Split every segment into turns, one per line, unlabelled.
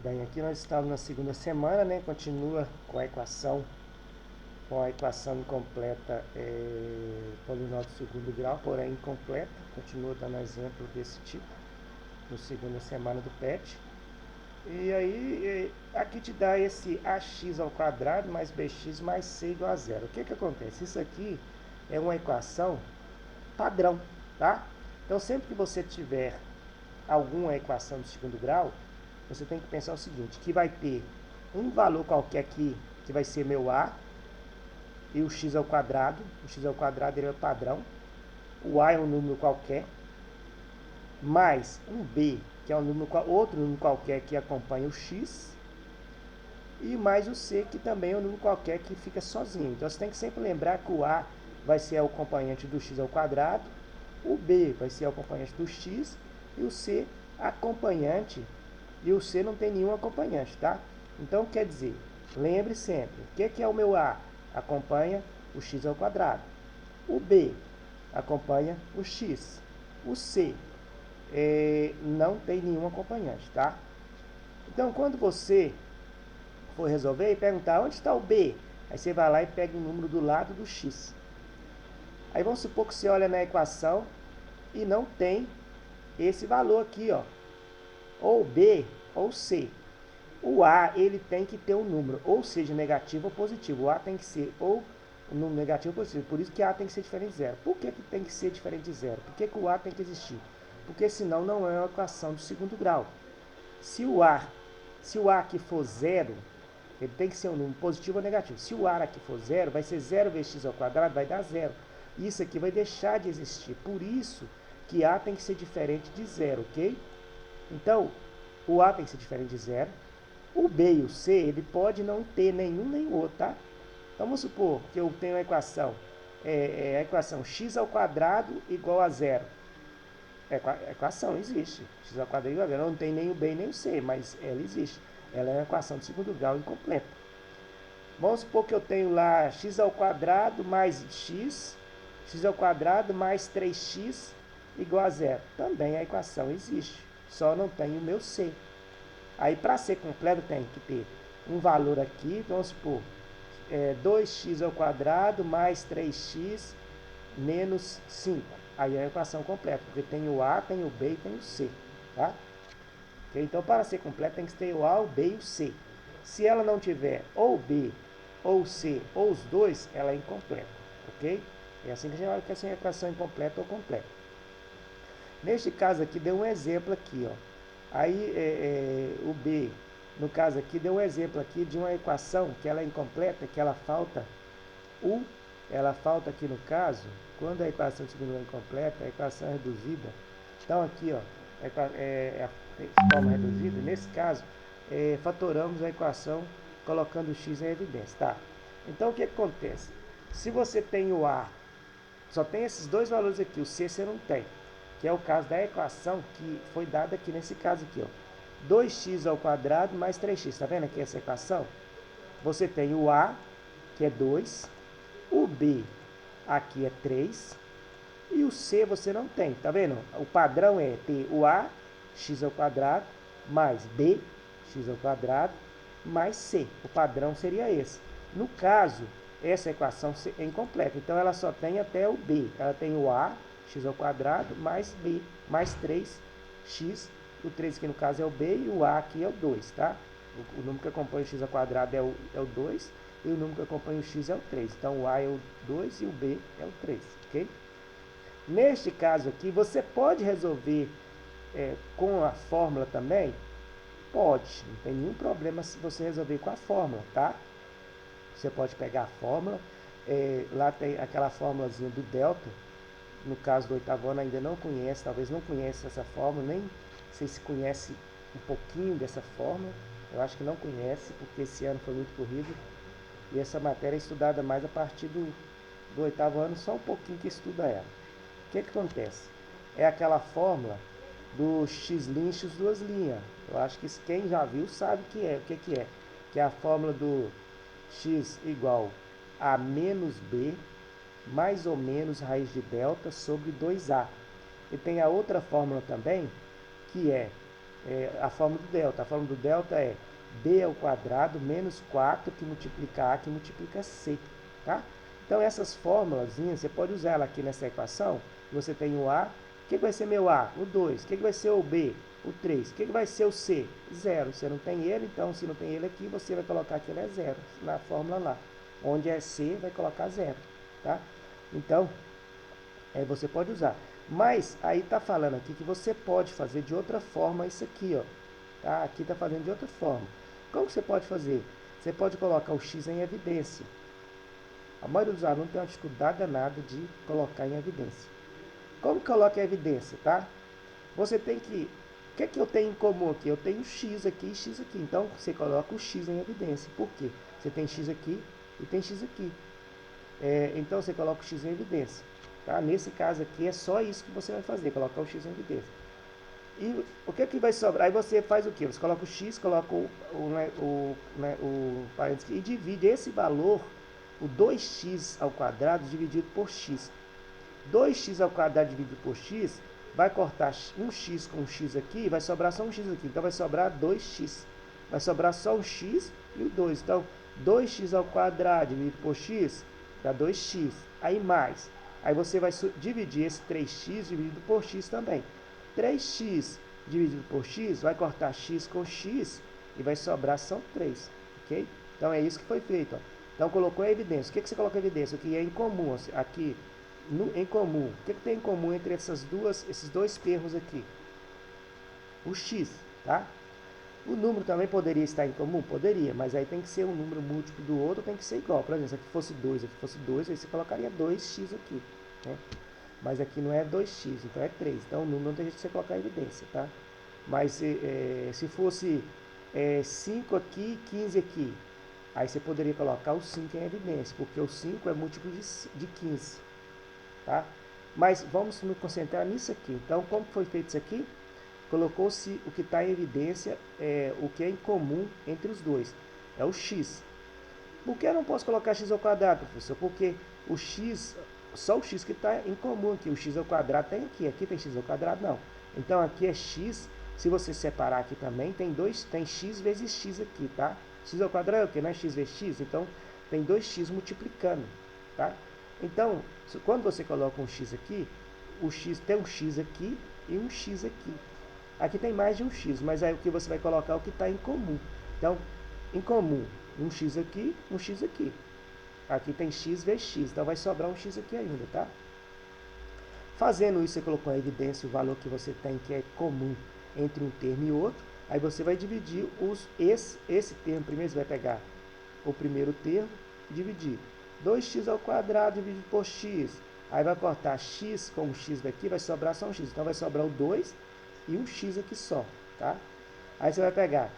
Bem, aqui nós estamos na segunda semana, né? Continua com a equação incompleta polinômio de segundo grau, porém incompleta. Continua dando exemplo desse tipo na segunda semana do PET. E aí, aqui te dá esse ax ao quadrado mais bx mais c igual a zero. O que que acontece? Isso aqui é uma equação padrão, tá? Então, sempre que você tiver alguma equação de segundo grau, você tem que pensar o seguinte, que vai ter um valor qualquer aqui, que vai ser meu A, e o x ao quadrado ele é o padrão, o A é um número qualquer, mais um B, que é um número, outro número qualquer que acompanha o x, e mais o C, que também é um número qualquer que fica sozinho. Então você tem que sempre lembrar que o A vai ser o acompanhante do x ao quadrado, o B vai ser o acompanhante do x, e o C acompanhante, e o C não tem nenhum acompanhante, tá? Então quer dizer, lembre sempre, o que é o meu A? Acompanha o x ao quadrado. O B acompanha o x. O C não tem nenhum acompanhante, tá? Então quando você for resolver e perguntar onde está o B, aí você vai lá e pega o número do lado do x. Aí vamos supor que você olha na equação e não tem esse valor aqui, ó, ou B ou C. O A, ele tem que ter um número, ou seja, negativo ou positivo. O A tem que ser ou um número negativo ou positivo. Por isso que A tem que ser diferente de zero. Por que tem que ser diferente de zero? Por que o A tem que existir? Porque senão não é uma equação do segundo grau. Se o A aqui for zero, ele tem que ser um número positivo ou negativo. Se o A aqui for zero, vai ser 0 vezes x ao quadrado, vai dar zero. Isso aqui vai deixar de existir. Por isso que A tem que ser diferente de zero, ok? Então, o A tem que ser diferente de zero. O B e o C, ele pode não ter nenhum nem outro, tá? Então, vamos supor que eu tenho a equação, a equação x ao quadrado igual a zero. A equação existe. X ao quadrado igual a zero. Não tem nem o B nem o C, mas ela existe. Ela é uma equação de segundo grau incompleta. Vamos supor que eu tenho lá x ao quadrado mais x ao quadrado mais 3x igual a zero. Também a equação existe, só não tem o meu C. Aí, para ser completo, tem que ter um valor aqui, vamos supor, 2x ao quadrado mais 3x menos 5. Aí é a equação completa, porque tem o A, tem o B e tem o C. Tá? Okay? Então, para ser completa, tem que ter o A, o B e o C. Se ela não tiver ou B, ou C, ou os dois, ela é incompleta. Ok? É assim que a gente fala que essa é uma equação incompleta ou completa. Neste caso aqui, deu um exemplo aqui, ó. Aí o B, no caso aqui, deu um exemplo aqui de uma equação que ela é incompleta, que ela falta ela falta aqui no caso, quando a equação de segundo grau é incompleta, a equação é reduzida. Então aqui, ó, a forma reduzida, nesse caso, fatoramos a equação colocando o x em evidência, tá? Então o que acontece? Se você tem o A, só tem esses dois valores aqui, o C você não tem, que é o caso da equação que foi dada aqui nesse caso aqui, ó. 2x ao quadrado mais 3x, tá vendo aqui essa equação? Você tem o A, que é 2, o B aqui é 3, e o C você não tem, tá vendo? O padrão é ter o A, x ao quadrado, mais B, x ao quadrado, mais C. O padrão seria esse. No caso, essa equação é incompleta, então ela só tem até o B. Ela tem o A, x ao quadrado, mais B, mais 3x. O 3 aqui no caso é o B e o A aqui é o 2, tá? O número que acompanha o x ao quadrado é o 2 e o número que acompanha o x é o 3. Então o A é o 2 e o B é o 3, ok? Neste caso aqui, você pode resolver com a fórmula também? Pode, não tem nenhum problema se você resolver com a fórmula, tá? Você pode pegar a fórmula, lá tem aquela fórmulazinha do delta, no caso do oitavo ano ainda não conhece, talvez não conheça essa fórmula, nem sei se conhece um pouquinho dessa fórmula, eu acho que não conhece, porque esse ano foi muito corrido, e essa matéria é estudada mais a partir do oitavo ano, só um pouquinho que estuda ela. O que acontece? É aquela fórmula do x' x duas linhas. Eu acho que quem já viu sabe o que é. Que é a fórmula do x igual a menos b mais ou menos raiz de delta sobre 2a. E tem a outra fórmula também, que é a fórmula do delta. A fórmula do delta é b ao quadrado menos 4 que multiplica a que multiplica c, tá? Então essas fórmulas, você pode usar ela aqui nessa equação. Você tem o a, o que vai ser meu a? O 2. O que vai ser o b? O 3. O que vai ser o c? 0. Você não tem ele, então se não tem ele aqui, você vai colocar que ele é 0 na fórmula lá. Onde é c, vai colocar 0, tá? Então, você pode usar. Mas aí está falando aqui que você pode fazer de outra forma isso aqui, ó. Tá? Aqui está fazendo de outra forma. Como que você pode fazer? Você pode colocar o x em evidência. A maioria dos alunos tem uma dificuldade danada de colocar em evidência. Como que coloca em evidência, tá? Você tem que... O que é que eu tenho em comum aqui? Eu tenho x aqui e x aqui. Então, você coloca o x em evidência. Por quê? Você tem x aqui e tem x aqui. Então, você coloca o x em evidência. Tá? Nesse caso aqui, é só isso que você vai fazer, colocar o x em evidência. E o que é que vai sobrar? Aí você faz o quê? Você coloca o x, coloca o parênteses e divide esse valor, o 2x ao quadrado dividido por x. 2x ao quadrado dividido por x, vai cortar um x com um x aqui, vai sobrar só um x aqui. Então vai sobrar 2x. Vai sobrar só um x e o 2. Então 2x ao quadrado dividido por x dá 2x. Aí mais. Aí você vai dividir esse 3x dividido por x também. 3x dividido por x vai cortar x com x e vai sobrar são 3. Ok? Então é isso que foi feito. Ó. Então colocou em evidência. O que você coloca em evidência? O que é em comum aqui. Em comum. O que tem em comum entre esses dois termos aqui? O x, tá? O número também poderia estar em comum? Poderia, mas aí tem que ser um número múltiplo do outro, tem que ser igual. Por exemplo, se aqui fosse 2, aqui fosse 2, aí você colocaria 2x aqui, né? Mas aqui não é 2x, então é 3. Então o número não tem jeito de você colocar em evidência, tá? Mas se fosse 5 aqui e 15 aqui, aí você poderia colocar o 5 em evidência, porque o 5 é múltiplo de 15. Tá? Mas vamos nos concentrar nisso aqui. Então, como foi feito isso aqui? Colocou-se o que está em evidência, o que é em comum entre os dois. É o x. Por que eu não posso colocar x ao quadrado, professor? Porque o x, só o x que está em comum aqui. O x ao quadrado tem aqui. Aqui tem x ao quadrado, não. Então, aqui é x. Se você separar aqui também, tem x vezes x aqui, tá? X ao quadrado é o quê? Não é x vezes x? Então, tem 2x multiplicando, tá? Então, quando você coloca um x aqui, o x tem um x aqui e um x aqui. Aqui tem mais de um x, mas aí o que você vai colocar é o que está em comum. Então, em comum, um x aqui, um x aqui. Aqui tem x vezes x, então vai sobrar um x aqui ainda, tá? Fazendo isso, você colocou em evidência o valor que você tem que é comum entre um termo e outro. Aí você vai dividir esse termo primeiro, você vai pegar o primeiro termo e dividir. 2x ao quadrado dividido por x. Aí vai cortar x com o x daqui, vai sobrar só um x. Então vai sobrar o 2 e um x aqui só, tá? Aí você vai pegar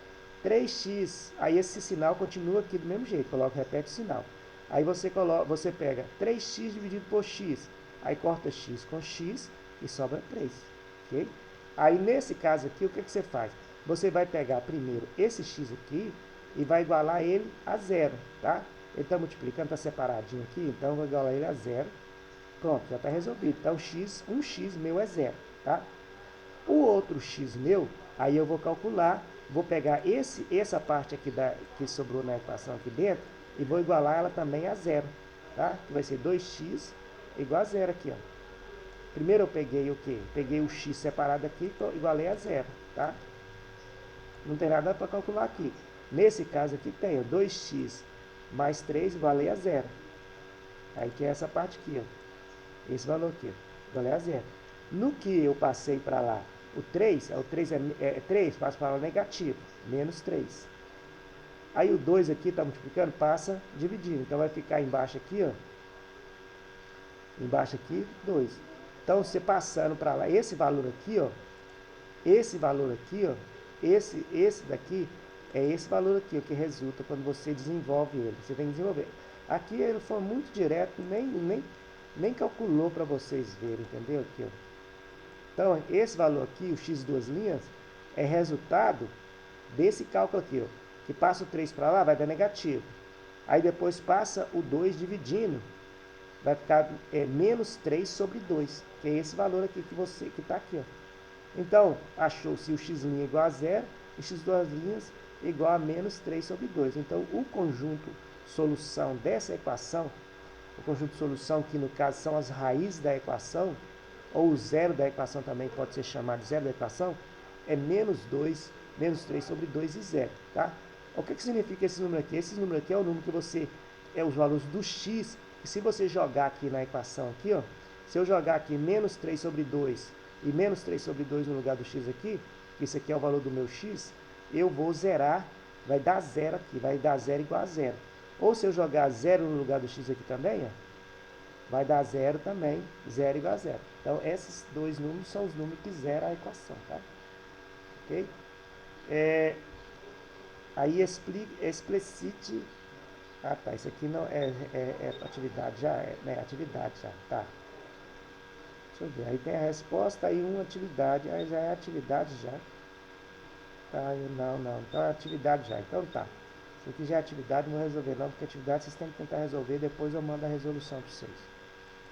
3x, aí esse sinal continua aqui do mesmo jeito, repete o sinal. Aí você pega 3x dividido por x. Aí corta x com x e sobra 3, ok? Aí nesse caso aqui, o que você faz? Você vai pegar primeiro esse x aqui e vai igualar ele a 0, tá? Ele está multiplicando, está separadinho aqui, então eu vou igualar ele a 0. Pronto, já está resolvido. Então um x meu é 0, tá? O outro x meu, aí eu vou calcular, vou pegar essa parte aqui que sobrou na equação aqui dentro e vou igualar ela também a 0, tá? Que vai ser 2x igual a 0 aqui, ó. Primeiro eu peguei o quê? Peguei o x separado aqui e igualei a 0, tá? Não tem nada para calcular aqui. Nesse caso aqui tem 2x mais 3 igualei a 0. Aí que é essa parte aqui, ó. Esse valor aqui, ó. Igualei a 0. No que eu passei para lá, o 3 é 3, passa para lá negativo, menos 3. Aí o 2 aqui está multiplicando, passa dividindo. Então vai ficar embaixo aqui, ó. Embaixo aqui, 2. Então você passando para lá, esse valor aqui, ó. Esse valor aqui, ó. Esse daqui é esse valor aqui, o que resulta quando você desenvolve ele. Você tem que desenvolver. Aqui ele foi muito direto, nem calculou para vocês verem, entendeu? Aqui, ó. Então, esse valor aqui, o x duas linhas, é resultado desse cálculo aqui, ó. Que passa o 3 para lá, vai dar negativo. Aí depois passa o 2 dividindo, vai ficar menos 3 sobre 2, que é esse valor aqui que está aqui, ó. Então, achou-se o x' igual a zero e x2' igual a menos 3 sobre 2. Então, o conjunto solução dessa equação, o conjunto solução, que no caso são as raízes da equação, ou o zero da equação também pode ser chamado de zero da equação, é menos 2, menos 3 sobre 2 e 0, tá? O que significa esse número aqui? Esse número aqui é o número que você, é os valores do x, e se você jogar aqui na equação aqui, ó, se eu jogar aqui menos 3 sobre 2 e menos 3 sobre 2 no lugar do x aqui, que esse aqui é o valor do meu x, eu vou zerar, vai dar zero aqui, vai dar zero igual a zero. Ou se eu jogar zero no lugar do x aqui também, ó, vai dar zero também, zero igual a zero. Então, esses dois números são os números que zeram a equação, tá? Ok? Aí, explicite... Ah, tá, isso aqui não é atividade já, né? Atividade já, tá. Deixa eu ver, aí tem a resposta, aí uma atividade, aí já é atividade já. Tá, não, então é atividade já, então tá. Isso aqui já é atividade, não vou resolver não, porque atividade vocês têm que tentar resolver, depois eu mando a resolução para vocês.